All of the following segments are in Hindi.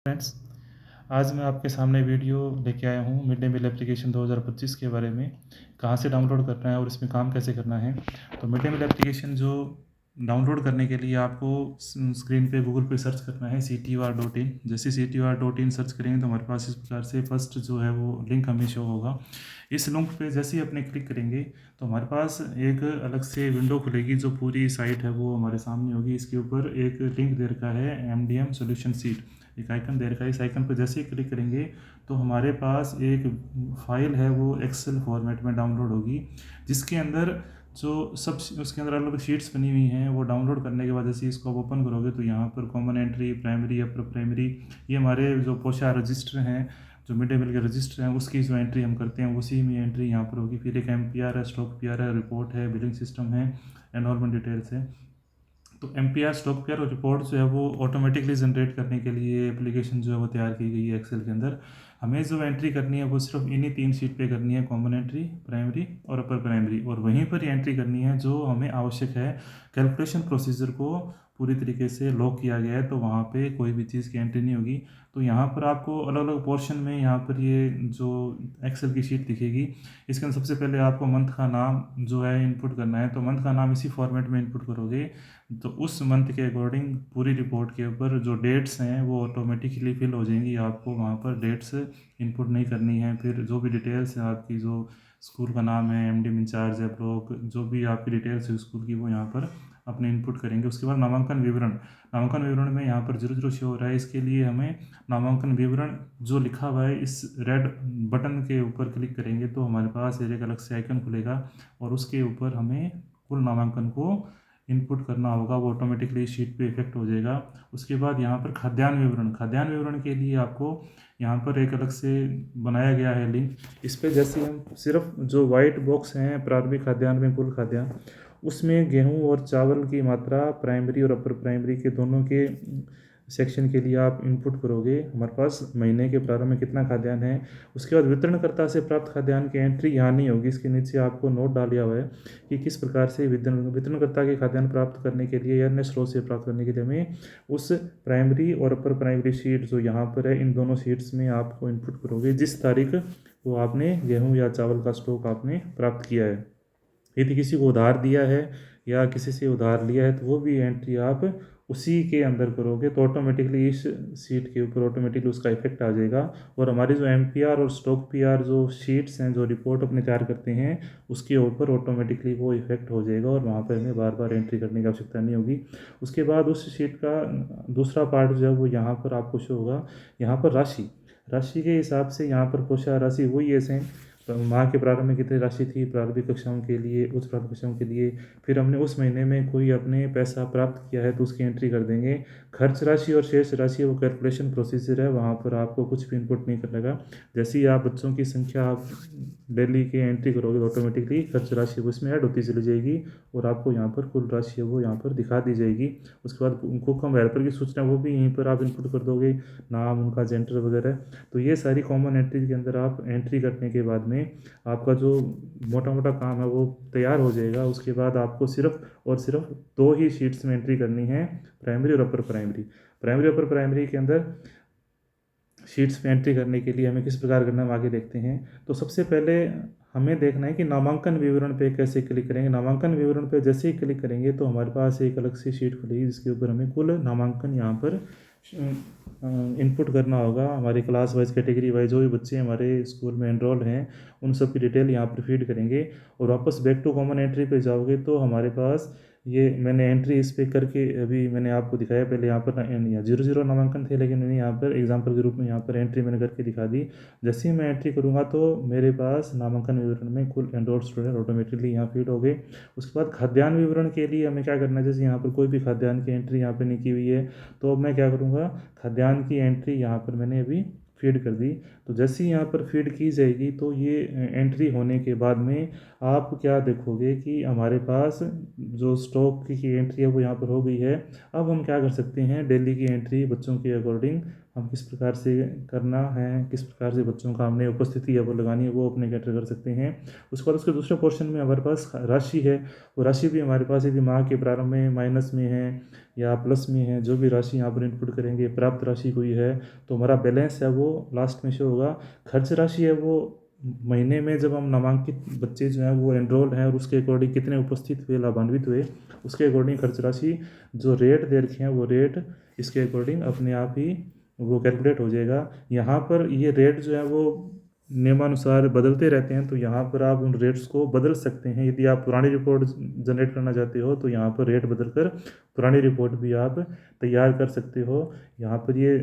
फ्रेंड्स, आज मैं आपके सामने वीडियो लेके आया हूँ मिड डे मील एप्लीकेशन 2025 के बारे में। कहाँ से डाउनलोड करना है और इसमें काम कैसे करना है। तो मिड डे मील एप्लीकेशन जो डाउनलोड करने के लिए आपको स्क्रीन पे गूगल पे सर्च करना है CTUR.in। जैसे CTUR.in सर्च करेंगे तो हमारे पास इस प्रकार से फर्स्ट जो है वो लिंक हमें शो होगा। इस लिंक पे जैसे ही अपने क्लिक करेंगे तो हमारे पास एक अलग से विंडो खुलेगी, जो पूरी साइट है वो हमारे सामने होगी। इसके ऊपर एक लिंक दे रखा है MDM सॉल्यूशन सीट, एक आइकन दे रखा है। इस आइकन पर जैसे ही क्लिक करेंगे तो हमारे पास एक फाइल है वो एक्सेल फॉर्मेट में डाउनलोड होगी, जिसके अंदर जो सब उसके अंदर अलग अलग शीट्स बनी हुई हैं। वो डाउनलोड करने के बाद जैसे इसको आप ओपन करोगे तो यहाँ पर common entry, primary, upper primary, ये हमारे जो पोशा रजिस्टर हैं, जो मिड डे मील के रजिस्टर हैं, उसकी जो एंट्री हम करते हैं उसी में एंट्री यहाँ पर होगी। फिर एक MPR है, स्टॉक PR है, रिपोर्ट है, बिलिंग सिस्टम है, एनरोलमेंट डिटेल्स है। तो MPR, स्टॉक PR और रिपोर्ट जो है वो ऑटोमेटिकली जनरेट करने के लिए एप्लीकेशन जो है वो तैयार की गई है एक्सेल के अंदर। हमें जो एंट्री करनी है वो सिर्फ इन्हीं 3 शीट पे करनी है, कॉमन एंट्री, प्राइमरी और अपर प्राइमरी। और वहीं पर ही एंट्री करनी है जो हमें आवश्यक है। कैलकुलेशन प्रोसीजर को पूरी तरीके से लॉक किया गया है, तो वहाँ पे कोई भी चीज़ की एंट्री नहीं होगी। तो यहाँ पर आपको अलग अलग पोर्शन में यहाँ पर ये जो एक्सेल की शीट दिखेगी, इसके अंदर सबसे पहले आपको मंथ का नाम जो है इनपुट करना है। तो मंथ का नाम इसी फॉर्मेट में इनपुट करोगे तो उस मंथ के अकॉर्डिंग पूरी रिपोर्ट के ऊपर जो डेट्स हैं वो ऑटोमेटिकली फिल हो जाएंगी। आपको वहाँ पर डेट्स इनपुट नहीं करनी है। फिर जो भी डिटेल्स है आपकी, जो स्कूल का नाम है, MD इंचार्ज है, ब्लॉक, जो भी आपकी डिटेल्स है स्कूल की, वो यहाँ पर अपने इनपुट करेंगे। उसके बाद नामांकन विवरण, नामांकन विवरण में यहाँ पर 00 शो हो रहा है। इसके लिए हमें नामांकन विवरण जो लिखा हुआ है इस रेड बटन के ऊपर क्लिक करेंगे तो हमारे पास एक अलग से आइकन खुलेगा और उसके ऊपर हमें कुल नामांकन को इनपुट करना होगा। वो ऑटोमेटिकली शीट पे इफेक्ट हो जाएगा। उसके बाद यहाँ पर खाद्यान्न विवरण, खाद्यान्न विवरण के लिए आपको यहाँ पर एक अलग से बनाया गया है लिंक। इस पर जैसे हम सिर्फ जो वाइट बॉक्स हैं प्रारंभिक खाद्यान्न में कुल खाद्यान्न, उसमें गेहूँ और चावल की मात्रा प्राइमरी और अपर प्राइमरी के दोनों के सेक्शन के लिए आप इनपुट करोगे। हमारे पास महीने के प्रारंभ में कितना खाद्यान्न है। उसके बाद वितरणकर्ता से प्राप्त खाद्यान्न की एंट्री यहाँ नहीं होगी। इसके नीचे आपको नोट डाल दिया हुआ है कि किस प्रकार से वितरणकर्ता के खाद्यान्न प्राप्त करने के लिए या अन्य स्रोत से प्राप्त करने के लिए हमें उस प्राइमरी और अपर प्राइमरी शीट जो यहाँ पर है, इन दोनों शीट्स में आपको इनपुट करोगे जिस तारीख वो आपने गेहूँ या चावल का स्टॉक आपने प्राप्त किया है। यदि किसी को उधार दिया है या किसी से उधार लिया है तो वो भी एंट्री आप उसी के अंदर करोगे तो ऑटोमेटिकली इस सीट के ऊपर ऑटोमेटिकली उसका इफेक्ट आ जाएगा। और हमारी जो MPR और स्टॉक PR जो शीट्स हैं, जो रिपोर्ट अपने तैयार करते हैं, उसके ऊपर ऑटोमेटिकली वो इफेक्ट हो जाएगा और वहाँ पर हमें बार बार एंट्री करने की आवश्यकता नहीं होगी। उसके बाद उस शीट का दूसरा पार्ट जो है वो यहाँ पर आपको शो होगा। यहाँ पर राशि, राशि के हिसाब से यहाँ पर कोषा राशि वही ऐसे माह के प्रारंभ में कितनी राशि थी प्रारंभिक कक्षाओं के लिए, उच्च प्रारंभिक कक्षाओं के लिए। फिर हमने उस महीने में कोई अपने पैसा प्राप्त किया है तो उसकी एंट्री कर देंगे। खर्च राशि और शेष राशि वो कैलकुलेशन प्रोसीजर है, वहाँ पर आपको कुछ भी इनपुट नहीं करने का। जैसे ही आप बच्चों की संख्या आप डेली की एंट्री करोगे तो ऑटोमेटिकली खर्च राशि उसमें ऐड होती चली जाएगी और आपको यहाँ पर कुल राशि है वो यहाँ पर दिखा दी जाएगी। उसके बाद कुकम हेल्पर की सूचना वो भी यहीं पर आप इनपुट कर दोगे, नाम, उनका जेंडर वगैरह। तो ये सारी कॉमन एंट्री के अंदर आप एंट्री करने के बाद में आपका जो मोटा मोटा काम है वो तैयार हो जाएगा। उसके बाद आपको सिर्फ और सिर्फ 2 ही शीट्स में एंट्री करनी है, प्राइमरी और upper primary. Primary upper primary के अंदर शीट्स में एंट्री करने के लिए हमें किस प्रकार करना है, हम आगे देखते हैं। तो सबसे पहले हमें देखना है कि नामांकन विवरण पे कैसे क्लिक करेंगे। नामांकन विवरण पे जैसे ही क्लिक करेंगे तो हमारे पास एक अलग से शीट खुलेगी जिसके ऊपर हमें कुल नामांकन यहाँ पर इनपुट करना होगा। हमारे क्लास वाइज, कैटेगरी वाइज जो भी बच्चे हमारे स्कूल में एनरोल हैं उन सब की डिटेल यहाँ पर फीड करेंगे और वापस बैक टू कॉमन एंट्री पे जाओगे तो हमारे पास ये मैंने एंट्री इस पे करके अभी मैंने आपको दिखाया। पहले यहाँ पर 00 नामांकन थे लेकिन मैंने यहाँ पर एग्जाम्पल के रूप में यहाँ पर एंट्री मैंने करके दिखा दी। जैसे ही मैं एंट्री करूँगा तो मेरे पास नामांकन विवरण में कुल एनरोल्ड स्टूडेंट ऑटोमेटिकली यहाँ फीड हो गए। उसके बाद खाद्यान्न विवरण के लिए हमें क्या करना है, जैसे यहाँ पर कोई भी खाद्यान्न की एंट्री यहाँ पर नहीं की हुई है तो अब मैं क्या करूँगा, खाद्यान्न की एंट्री यहाँ पर मैंने अभी फीड कर दी। तो जैसे ही यहाँ पर फीड की जाएगी तो ये एंट्री होने के बाद में आप क्या देखोगे कि हमारे पास जो स्टॉक की एंट्री है वो यहाँ पर हो गई है। अब हम क्या कर सकते हैं, डेली की एंट्री बच्चों के अकॉर्डिंग हम किस प्रकार से करना है, किस प्रकार से बच्चों का हमने उपस्थिति है वो लगानी है, वो अपने कैटर कर सकते हैं। उसके बाद उसके दूसरे पोर्शन में हमारे पास राशि है। वो राशि भी हमारे पास यदि माह के प्रारंभ में माइनस में है या प्लस में है, जो भी राशि यहाँ पर इनपुट करेंगे, प्राप्त राशि कोई है तो हमारा बैलेंस है वो लास्ट में शो होगा। खर्च राशि है वो महीने में जब हम नामांकित बच्चे जो हैं वो एनरोल हैं और उसके अकॉर्डिंग कितने उपस्थित हुए, लाभान्वित हुए, उसके अकॉर्डिंग खर्च राशि जो रेट दे रखे हैं वो रेट इसके अकॉर्डिंग अपने आप ही वो कैलकुलेट हो जाएगा। यहाँ पर ये रेट जो है वो नियमानुसार बदलते रहते हैं, तो यहाँ पर आप उन रेट्स को बदल सकते हैं। यदि आप पुरानी रिपोर्ट जनरेट करना चाहते हो तो यहाँ पर रेट बदलकर पुरानी रिपोर्ट भी आप तैयार कर सकते हो। यहाँ पर ये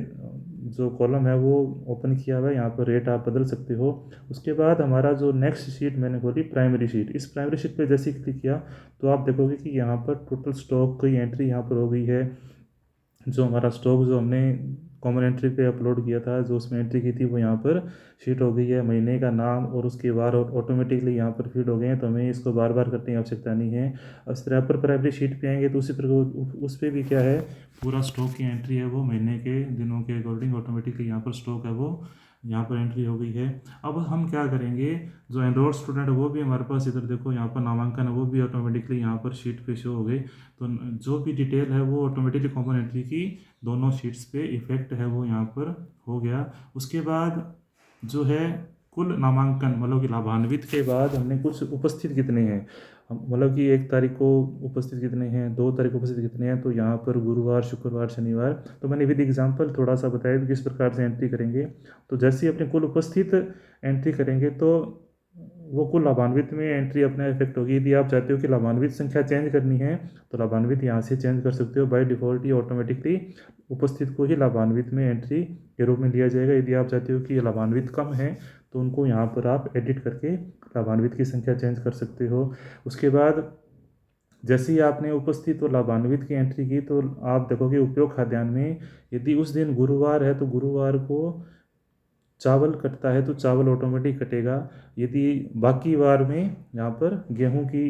जो कॉलम है वो ओपन किया हुआ है, यहाँ पर रेट आप बदल सकते हो। उसके बाद हमारा जो नेक्स्ट शीट मैंने खोली प्राइमरी शीट। इस प्राइमरी शीट पर जैसे ही क्लिक किया तो आप देखोगे कि यहाँ पर टोटल स्टॉक की एंट्री यहाँ पर हो गई है। जो हमारा स्टॉक जो हमने कॉमन एंट्री पे अपलोड किया था, जो उसमें एंट्री की थी, वो यहाँ पर शीट हो गई है। महीने का नाम और उसके वार और ऑटोमेटिकली यहाँ पर फीड हो गए हैं, तो हमें इसको बार बार करने की आवश्यकता नहीं है। इस तरह पर प्राइमरी शीट पे आएंगे तो उसी पर उस पर भी क्या है, पूरा स्टॉक की एंट्री है वो महीने के दिनों के अकॉर्डिंग ऑटोमेटिकली यहाँ पर स्टॉक है वो यहाँ पर एंट्री हो गई है। अब हम क्या करेंगे, जो एनरोल्ड स्टूडेंट है वो भी हमारे पास इधर देखो यहाँ पर नामांकन है वो भी ऑटोमेटिकली यहाँ पर शीट पे शो हो गए। तो जो भी डिटेल है वो ऑटोमेटिकली कॉमन एंट्री की दोनों शीट्स पे इफेक्ट है वो यहाँ पर हो गया। उसके बाद जो है कुल नामांकन मतलब कि लाभान्वित के बाद हमने कुछ उपस्थित कितने हैं, मतलब कि 1 तारीख को उपस्थित कितने हैं, 2 तारीख को उपस्थित कितने हैं, तो यहाँ पर गुरुवार, शुक्रवार, शनिवार, तो मैंने विद एग्जांपल थोड़ा सा बताया कि किस प्रकार से एंट्री करेंगे। तो जैसे ही अपने कुल उपस्थित एंट्री करेंगे तो वो कुल लाभान्वित में एंट्री अपना इफेक्ट होगी। यदि आप चाहते हो कि लाभान्वित संख्या चेंज करनी है तो लाभान्वित यहाँ से चेंज कर सकते हो। बाय डिफ़ॉल्ट ये ऑटोमेटिकली उपस्थित को ही लाभान्वित में एंट्री के रूप में लिया जाएगा। यदि आप चाहते हो कि लाभान्वित कम है तो उनको यहाँ पर आप एडिट करके लाभान्वित की संख्या चेंज कर सकते हो। उसके बाद जैसे ही आपने उपस्थित और लाभान्वित की एंट्री की तो आप देखोगे उपयोग खाद्यान्न में यदि उस दिन गुरुवार है तो गुरुवार को चावल कटता है तो चावल ऑटोमेटिक कटेगा। यदि बाकी वार में यहाँ पर गेहूं की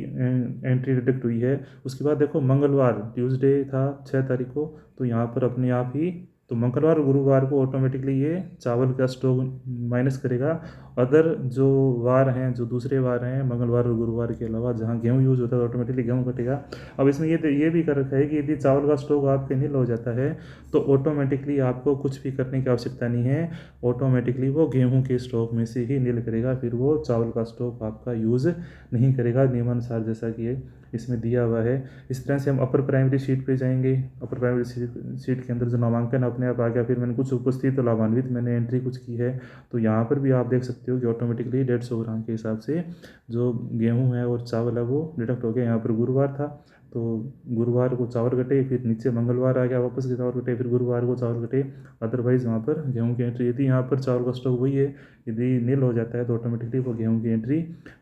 एंट्री डिडक्ट हुई है। उसके बाद देखो मंगलवार ट्यूसडे था 6 तारीख को, तो यहाँ पर अपने आप ही तो मंगलवार और गुरुवार को ऑटोमेटिकली ये चावल का स्टॉक माइनस करेगा। अदर जो वार हैं, जो दूसरे वार हैं मंगलवार और गुरुवार के अलावा जहाँ गेहूँ यूज़ होता है ऑटोमेटिकली गेहूँ कटेगा। अब इसमें ये भी कर रखा है कि यदि चावल का स्टॉक आपके नील हो जाता है तो ऑटोमेटिकली आपको कुछ भी करने की आवश्यकता नहीं है, ऑटोमेटिकली वो गेहूं के स्टॉक में से ही नील करेगा, फिर वो चावल का स्टॉक आपका यूज़ नहीं करेगा नियमानुसार, जैसा कि इसमें दिया हुआ है। इस तरह से हम अपर प्राइमरी शीट पे जाएंगे। अपर प्राइमरी शीट के अंदर जो नामांकन अपने आप आ गया, फिर मैंने कुछ उपस्थित तो लाभान्वित मैंने एंट्री कुछ की है, तो यहाँ पर भी आप देख सकते हो कि ऑटोमेटिकली 150 ग्राम के हिसाब से जो गेहूँ है और चावल है वो डिडक्ट हो गया। यहाँ पर गुरुवार था तो गुरुवार को चावल कटे, फिर नीचे मंगलवार आ गया वापस के चावल कटे, फिर गुरुवार को चावल कटे। अदरवाइज़ वहाँ पर गेहूं की एंट्री, यदि यहाँ पर चावल का स्टॉक वही है, यदि नील हो जाता है तो ऑटोमेटिकली वो गेहूं की एंट्री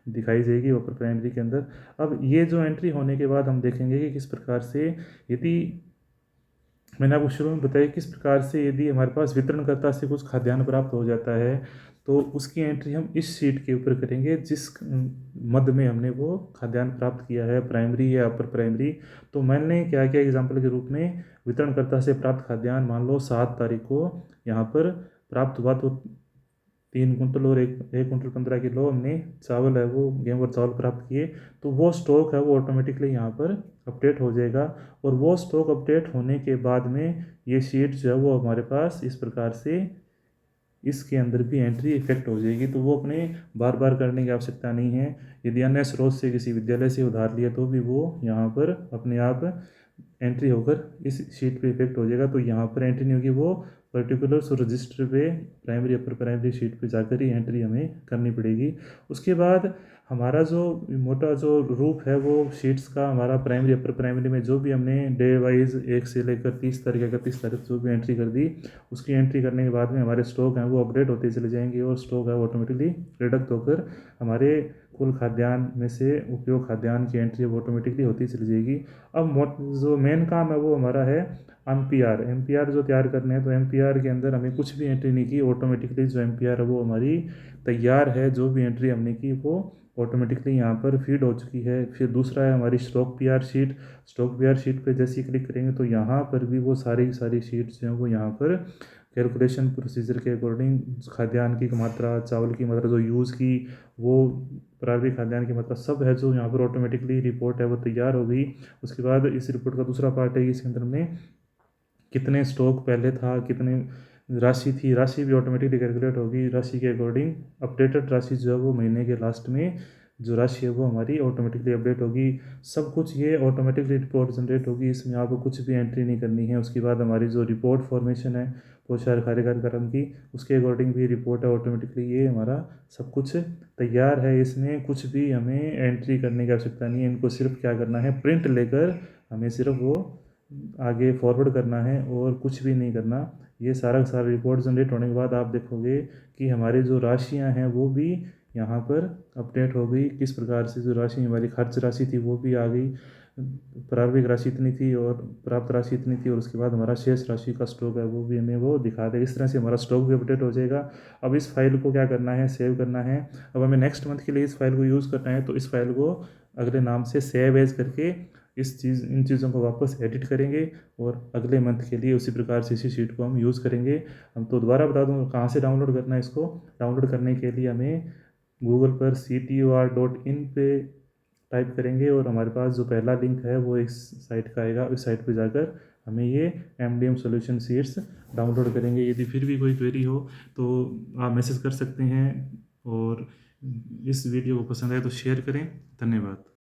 दिखाई जाएगी अपर प्राइमरी के अंदर। अब ये जो एंट्री होने के बाद हम देखेंगे कि किस प्रकार से, यदि मैंने आपको शुरू में बताया किस प्रकार से यदि हमारे पास वितरणकर्ता से कुछ खाद्यान्न प्राप्त हो जाता है तो उसकी एंट्री हम इस शीट के ऊपर करेंगे जिस मद में हमने वो खाद्यान्न प्राप्त किया है, प्राइमरी या अपर प्राइमरी। तो मैंने क्या किया, एग्जाम्पल के रूप में वितरणकर्ता से प्राप्त खाद्यान्न मान लो 7 तारीख को यहाँ पर प्राप्त हुआ, तो 3 कुंटल और एक कुंटल 15 किलो हमने चावल है वो गेहूँ और चावल प्राप्त किए, तो वो स्टॉक है वो ऑटोमेटिकली यहाँ पर अपडेट हो जाएगा। और वो स्टॉक अपडेट होने के बाद में ये शीट जो है वो हमारे पास इस प्रकार से इसके अंदर भी एंट्री इफेक्ट हो जाएगी। तो वो अपने बार बार करने की आवश्यकता नहीं है। यदि अन्य स्रोत से किसी विद्यालय से उधार लिया तो भी वो यहाँ पर अपने आप एंट्री होकर इस शीट पे इफेक्ट हो जाएगा। तो यहाँ पर एंट्री नहीं होगी, वो पर्टिकुलर रजिस्टर पे प्राइमरी अपर प्राइमरी शीट पे जाकर ही एंट्री हमें करनी पड़ेगी। उसके बाद हमारा जो मोटा जो रूप है वो शीट्स का, हमारा प्राइमरी अपर प्राइमरी में जो भी हमने डे वाइज 1 से लेकर 30 तारीख 31 तारीख जो भी एंट्री कर दी, उसकी एंट्री करने के बाद में हमारे स्टॉक हैं वो अपडेट होते चले जाएंगे और स्टॉक है ऑटोमेटिकली रिडक्ट होकर हमारे कुल खाद्यान्न में से उपयोग खाद्यान्न की एंट्री ऑटोमेटिकली होती चली जाएगी। अब जो मेन काम है वो हमारा है एम पी आर जो तैयार करने हैं। तो एम के अंदर हमें कुछ भी एंट्री नहीं की, ऑटोमेटिकली जो एम है वो हमारी तैयार है। जो भी एंट्री हमने की वो ऑटोमेटिकली यहाँ पर फीड हो चुकी है। फिर दूसरा है हमारी स्टॉक पी आर शीट पे जैसे ही क्लिक करेंगे तो यहाँ पर भी वो सारी शीट्स जो हैं वो यहाँ पर कैलकुलेशन प्रोसीजर के अकॉर्डिंग खाद्यान्न की मात्रा, चावल की मात्रा जो यूज़ की, वो प्रारंभिक खाद्यान्न की मात्रा सब है जो यहाँ पर ऑटोमेटिकली रिपोर्ट है वो तैयार हो गई। उसके बाद इस रिपोर्ट का दूसरा पार्ट है कि इसके अंदर में कितने स्टॉक पहले था, कितने राशि थी, राशि भी ऑटोमेटिकली कैलकुलेट होगी। राशि के अकॉर्डिंग अपडेटेड राशि जो है वो महीने के लास्ट में जो राशि है वो हमारी ऑटोमेटिकली अपडेट होगी। सब कुछ ये ऑटोमेटिकली रिपोर्ट जनरेट होगी, इसमें आपको कुछ भी एंट्री नहीं करनी है। उसके बाद हमारी जो रिपोर्ट फॉर्मेशन है पोषाहार कार्यक्रम की, उसके अकॉर्डिंग भी रिपोर्ट है ऑटोमेटिकली, ये हमारा सब कुछ तैयार है। इसमें कुछ भी हमें एंट्री करने की आवश्यकता नहीं है। इनको सिर्फ क्या करना है, प्रिंट लेकर हमें सिर्फ वो आगे फॉरवर्ड करना है और कुछ भी नहीं करना। ये सारा का सारा रिपोर्ट जनरेट होने के बाद आप देखोगे कि हमारी जो राशियां हैं वो भी यहाँ पर अपडेट हो गई। किस प्रकार से जो राशि हमारी खर्च राशि थी वो भी आ गई, प्रारंभिक राशि इतनी थी और प्राप्त राशि इतनी थी, और उसके बाद हमारा शेष राशि का स्टॉक है वो भी हमें वो दिखा दे। इस तरह से हमारा स्टॉक भी अपडेट हो जाएगा। अब इस फाइल को क्या करना है, सेव करना है। अब हमें नेक्स्ट मंथ के लिए इस फाइल को यूज़ करना है, तो इस फाइल को अगले नाम से सेव एज करके इन चीज़ों को वापस एडिट करेंगे और अगले मंथ के लिए उसी प्रकार से इसी शीट को हम यूज़ करेंगे। हम तो दोबारा बता दूँ कहाँ से डाउनलोड करना है। इसको डाउनलोड करने के लिए हमें गूगल पर CTOR.in पे टाइप करेंगे और हमारे पास जो पहला लिंक है वो इस साइट का आएगा। इस साइट पे जाकर हमें ये MDM सॉल्यूशन शीट्स डाउनलोड करेंगे। यदि फिर भी कोई क्वेरी हो तो आप मैसेज कर सकते हैं, और इस वीडियो को पसंद आए तो शेयर करें। धन्यवाद।